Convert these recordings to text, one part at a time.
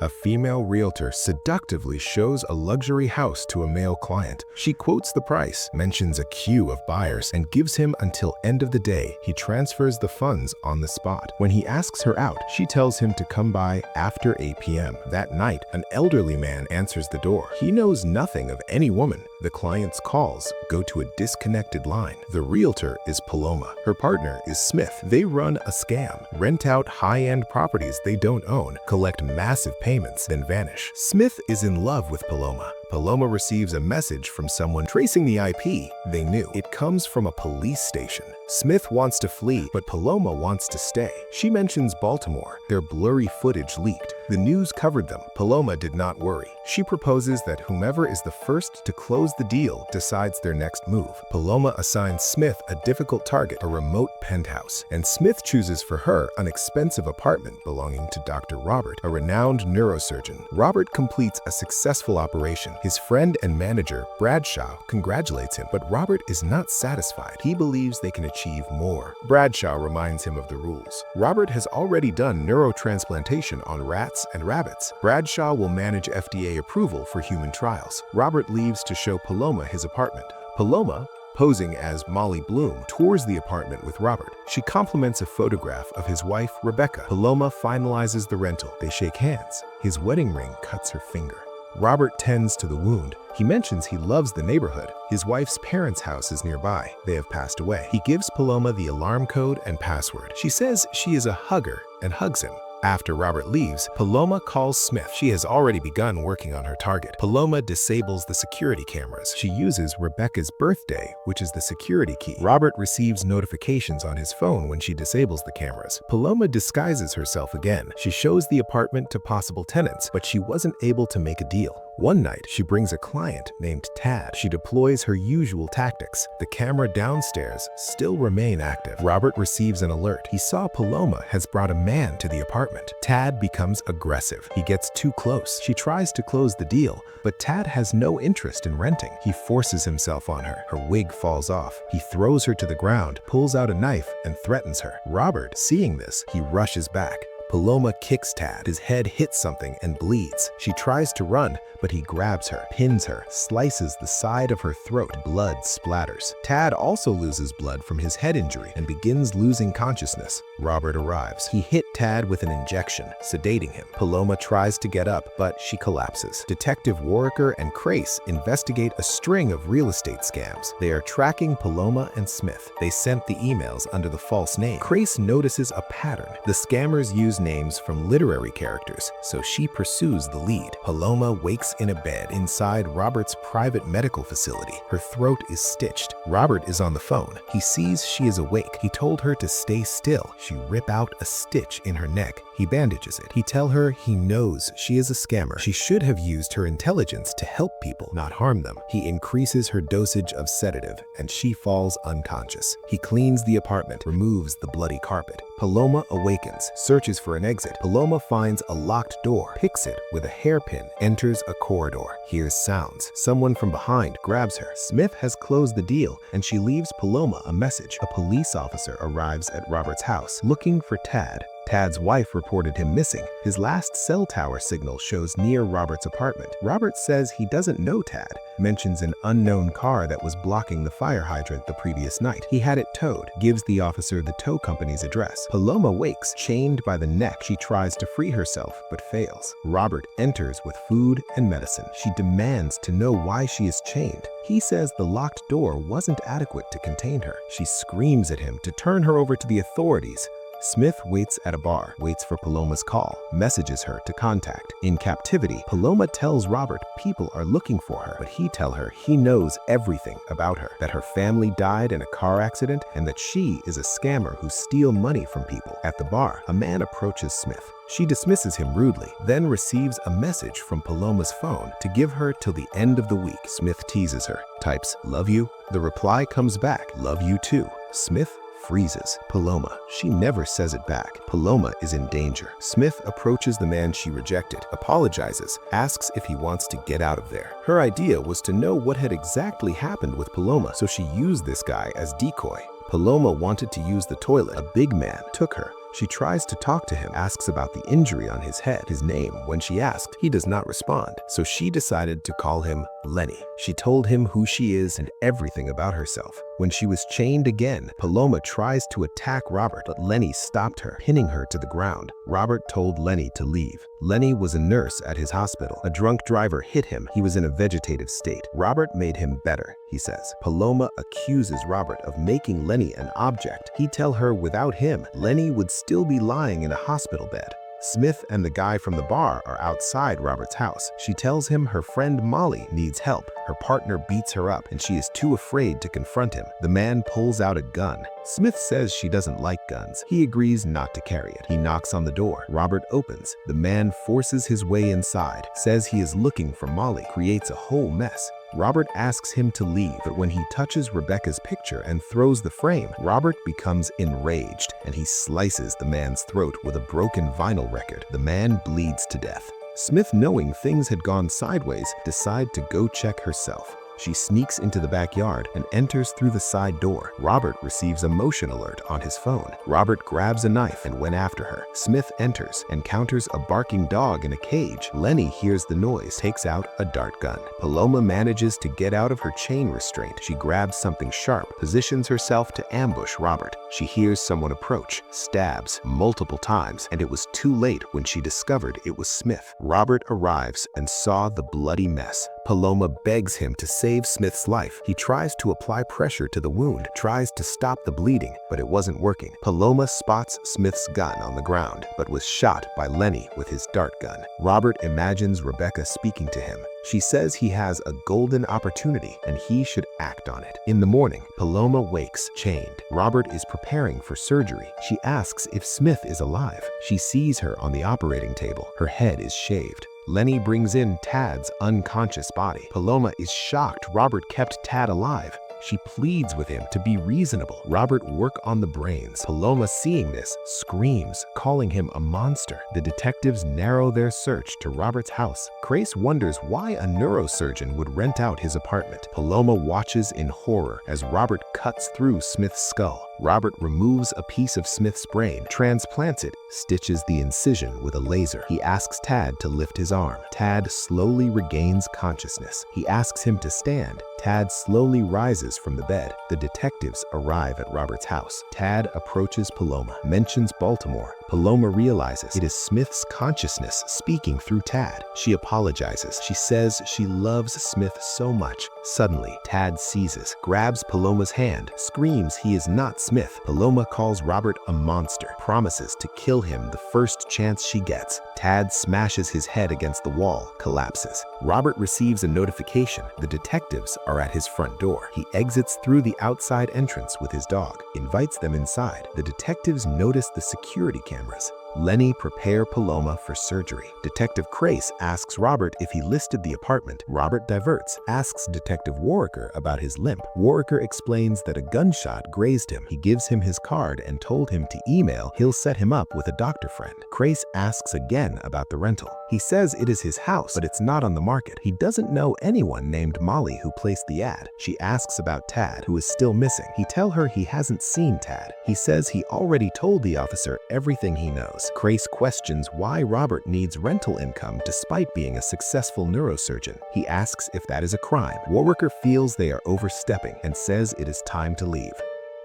A female realtor seductively shows a luxury house to a male client. She quotes the price, mentions a queue of buyers, and gives him until end of the day. He transfers the funds on the spot. When he asks her out, she tells him to come by after 8 p.m. That night, an elderly man answers the door. He knows nothing of any woman. The client's calls go to a disconnected line. The realtor is Paloma. Her partner is Smith. They run a scam, rent out high-end properties they don't own, collect massive payments, then vanish. Smith is in love with Paloma. Paloma receives a message from someone tracing the IP they knew. It comes from a police station. Smith wants to flee, but Paloma wants to stay. She mentions Baltimore. Their blurry footage leaked. The news covered them. Paloma did not worry. She proposes that whomever is the first to close the deal decides their next move. Paloma assigns Smith a difficult target, a remote penthouse, and Smith chooses for her an expensive apartment belonging to Dr. Robert, a renowned neurosurgeon. Robert completes a successful operation. His friend and manager, Bradshaw, congratulates him, but Robert is not satisfied. He believes they can achieve more. Bradshaw reminds him of the rules. Robert has already done neurotransplantation on rats and rabbits. Bradshaw will manage FDA approval for human trials. Robert leaves to show Paloma his apartment. Paloma, posing as Molly Bloom, tours the apartment with Robert. She compliments a photograph of his wife, Rebecca. Paloma finalizes the rental. They shake hands. His wedding ring cuts her finger. Robert tends to the wound. He mentions he loves the neighborhood. His wife's parents' house is nearby. They have passed away. He gives Paloma the alarm code and password. She says she is a hugger and hugs him. After Robert leaves, Paloma calls Smith. She has already begun working on her target. Paloma disables the security cameras. She uses Rebecca's birthday, which is the security key. Robert receives notifications on his phone when she disables the cameras. Paloma disguises herself again. She shows the apartment to possible tenants, but she wasn't able to make a deal. One night, she brings a client named Tad. She deploys her usual tactics. The camera downstairs still remain active. Robert receives an alert. He saw Paloma has brought a man to the apartment. Tad becomes aggressive. He gets too close. She tries to close the deal, but Tad has no interest in renting. He forces himself on her. Her wig falls off. He throws her to the ground, pulls out a knife, and threatens her. Robert, seeing this, he rushes back. Paloma kicks Tad. His head hits something and bleeds. She tries to run, but he grabs her, pins her, slices the side of her throat. Blood splatters. Tad also loses blood from his head injury and begins losing consciousness. Robert arrives. He hit Tad with an injection, sedating him. Paloma tries to get up, but she collapses. Detective Warriker and Crace investigate a string of real estate scams. They are tracking Paloma and Smith. They sent the emails under the false name. Crace notices a pattern. The scammers use names from literary characters, so she pursues the lead. Paloma wakes in a bed inside Robert's private medical facility. Her throat is stitched. Robert is on the phone. He sees she is awake. He told her to stay still. She rip out a stitch in her neck. He bandages it. He tell her he knows she is a scammer. She should have used her intelligence to help people, not harm them. He increases her dosage of sedative, and she falls unconscious. He cleans the apartment, removes the bloody carpet. Paloma awakens, searches for an exit. Paloma finds a locked door, picks it with a hairpin, enters a corridor, hears sounds. Someone from behind grabs her. Smith has closed the deal, and she leaves Paloma a message. A police officer arrives at Robert's house, looking for Tad. Tad's wife reported him missing. His last cell tower signal shows near Robert's apartment. Robert says he doesn't know Tad, mentions an unknown car that was blocking the fire hydrant the previous night. He had it towed, gives the officer the tow company's address. Paloma wakes, chained by the neck. She tries to free herself, but fails. Robert enters with food and medicine. She demands to know why she is chained. He says the locked door wasn't adequate to contain her. She screams at him to turn her over to the authorities. Smith waits at a bar, waits for Paloma's call, messages her to contact. In captivity, Paloma tells Robert people are looking for her, but he tells her he knows everything about her, that her family died in a car accident, and that she is a scammer who steals money from people. At the bar, a man approaches Smith. She dismisses him rudely, then receives a message from Paloma's phone to give her till the end of the week. Smith teases her, types, "Love you." The reply comes back, "Love you too." Smith freezes Paloma. She never says it back. Paloma is in danger. Smith approaches the man she rejected, apologizes, asks if he wants to get out of there. Her idea was to know what had exactly happened with Paloma, so she used this guy as decoy. Paloma wanted to use the toilet. A big man took her. She tries to talk to him, asks about the injury on his head, his name. When she asked, he does not respond, so she decided to call him Lenny. She told him who she is and everything about herself. When she was chained again, Paloma tries to attack Robert, but Lenny stopped her, pinning her to the ground. Robert told Lenny to leave. Lenny was a nurse at his hospital. A drunk driver hit him. He was in a vegetative state. Robert made him better, he says. Paloma accuses Robert of making Lenny an object. He tells her without him, Lenny would still be lying in a hospital bed. Smith and the guy from the bar are outside Robert's house. She tells him her friend Molly needs help. Her partner beats her up and she is too afraid to confront him. The man pulls out a gun. Smith says she doesn't like guns. He agrees not to carry it. He knocks on the door. Robert opens. The man forces his way inside, says he is looking for Molly, creates a whole mess. Robert asks him to leave, but when he touches Rebecca's picture and throws the frame, Robert becomes enraged and he slices the man's throat with a broken vinyl record. The man bleeds to death. Smith, knowing things had gone sideways, decides to go check herself. She sneaks into the backyard and enters through the side door. Robert receives a motion alert on his phone. Robert grabs a knife and went after her. Smith enters, encounters a barking dog in a cage. Lenny hears the noise, takes out a dart gun. Paloma manages to get out of her chain restraint. She grabs something sharp, positions herself to ambush Robert. She hears someone approach, stabs multiple times, and it was too late when she discovered it was Smith. Robert arrives and saw the bloody mess. Paloma begs him to save Smith's life. He tries to apply pressure to the wound, tries to stop the bleeding, but it wasn't working. Paloma spots Smith's gun on the ground, but was shot by Lenny with his dart gun. Robert imagines Rebecca speaking to him. She says he has a golden opportunity and he should act on it. In the morning, Paloma wakes chained. Robert is preparing for surgery. She asks if Smith is alive. She sees her on the operating table. Her head is shaved. Lenny brings in Tad's unconscious body. Paloma is shocked Robert kept Tad alive. She pleads with him to be reasonable. Robert work on the brains. Paloma, seeing this, screams, calling him a monster. The detectives narrow their search to Robert's house. Crace wonders why a neurosurgeon would rent out his apartment. Paloma watches in horror as Robert cuts through Smith's skull. Robert removes a piece of Smith's brain, transplants it, stitches the incision with a laser. He asks Tad to lift his arm. Tad slowly regains consciousness. He asks him to stand. Tad slowly rises from the bed. The detectives arrive at Robert's house. Tad approaches Paloma, mentions Baltimore. Paloma realizes it is Smith's consciousness speaking through Tad. She apologizes. She says she loves Smith so much. Suddenly, Tad seizes, grabs Paloma's hand, screams he is not Smith. Paloma calls Robert a monster, promises to kill him the first chance she gets. Tad smashes his head against the wall, collapses. Robert receives a notification. The detectives are at his front door. He exits through the outside entrance with his dog, invites them inside. The detectives notice the security cameras. Lenny prepare Paloma for surgery. Detective Crace asks Robert if he listed the apartment. Robert diverts, asks Detective Warwicker about his limp. Warwicker explains that a gunshot grazed him. He gives him his card and told him to email. He'll set him up with a doctor friend. Crace asks again about the rental. He says it is his house, but it's not on the market. He doesn't know anyone named Molly who placed the ad. She asks about Tad, who is still missing. He tells her he hasn't seen Tad. He says he already told the officer everything he knows. Crace questions why Robert needs rental income despite being a successful neurosurgeon. He asks if that is a crime. Warwicker feels they are overstepping and says it is time to leave.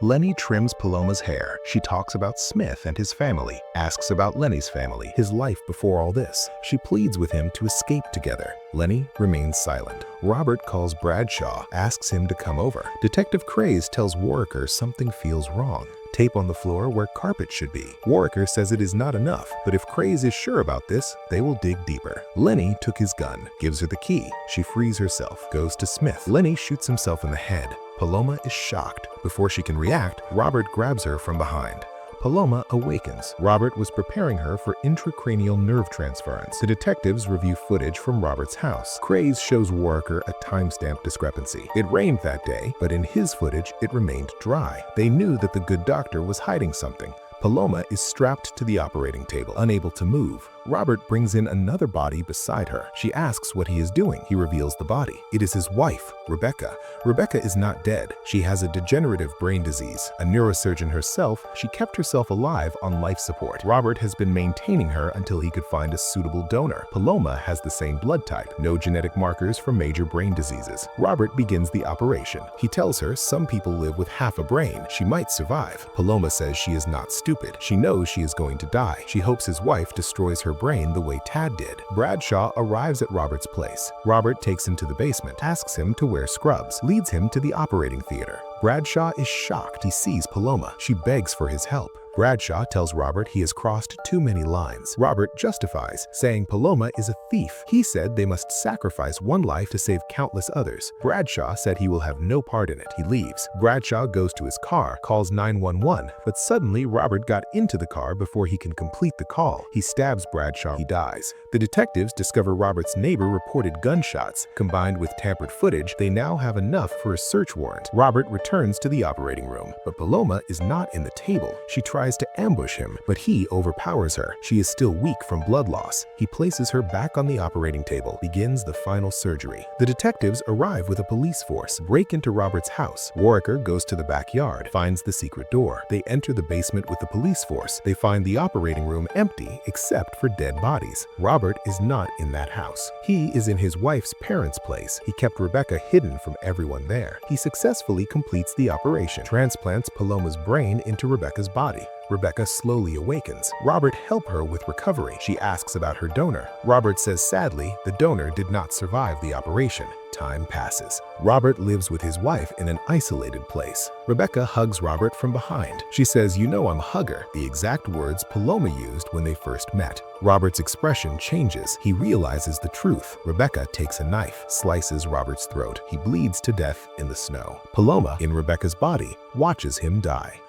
Lenny trims Paloma's hair. She talks about Smith and his family, asks about Lenny's family, his life before all this. She pleads with him to escape together. Lenny remains silent. Robert calls Bradshaw, asks him to come over. Detective Craze tells Warwicker something feels wrong. Tape on the floor where carpet should be. Warwicker says it is not enough, but if Craze is sure about this, they will dig deeper. Lenny took his gun, gives her the key. She frees herself, goes to Smith. Lenny shoots himself in the head. Paloma is shocked. Before she can react, Robert grabs her from behind. Paloma awakens. Robert was preparing her for intracranial nerve transference. The detectives review footage from Robert's house. Craze shows Warwicker a timestamp discrepancy. It rained that day, but in his footage, it remained dry. They knew that the good doctor was hiding something. Paloma is strapped to the operating table, unable to move. Robert brings in another body beside her. She asks what he is doing. He reveals the body. It is his wife, Rebecca. Rebecca is not dead. She has a degenerative brain disease. A neurosurgeon herself, she kept herself alive on life support. Robert has been maintaining her until he could find a suitable donor. Paloma has the same blood type, no genetic markers for major brain diseases. Robert begins the operation. He tells her some people live with half a brain. She might survive. Paloma says she is not stupid. She knows she is going to die. She hopes his wife destroys her brain the way Tad did. Bradshaw arrives at Robert's place. Robert takes him to the basement, asks him to wear scrubs, leads him to the operating theater. Bradshaw is shocked. He sees Paloma. She begs for his help. Bradshaw tells Robert he has crossed too many lines. Robert justifies, saying Paloma is a thief. He said they must sacrifice one life to save countless others. Bradshaw said he will have no part in it. He leaves. Bradshaw goes to his car, calls 911, but suddenly Robert got into the car before he can complete the call. He stabs Bradshaw. He dies. The detectives discover Robert's neighbor reported gunshots. Combined with tampered footage, they now have enough for a search warrant. Robert returns to the operating room, but Paloma is not in the table. She tries to ambush him, but he overpowers her. She is still weak from blood loss. He places her back on the operating table, begins the final surgery. The detectives arrive with a police force, break into Robert's house. Warwicker goes to the backyard, finds the secret door. They enter the basement with the police force. They find the operating room empty except for dead bodies. Robert is not in that house. He is in his wife's parents' place. He kept Rebecca hidden from everyone there. He successfully completes the operation, transplants Paloma's brain into Rebecca's body. Rebecca slowly awakens. Robert helps her with recovery. She asks about her donor. Robert says sadly, the donor did not survive the operation. Time passes. Robert lives with his wife in an isolated place. Rebecca hugs Robert from behind. She says, "You know I'm a hugger," the exact words Paloma used when they first met. Robert's expression changes. He realizes the truth. Rebecca takes a knife, slices Robert's throat. He bleeds to death in the snow. Paloma, in Rebecca's body, watches him die.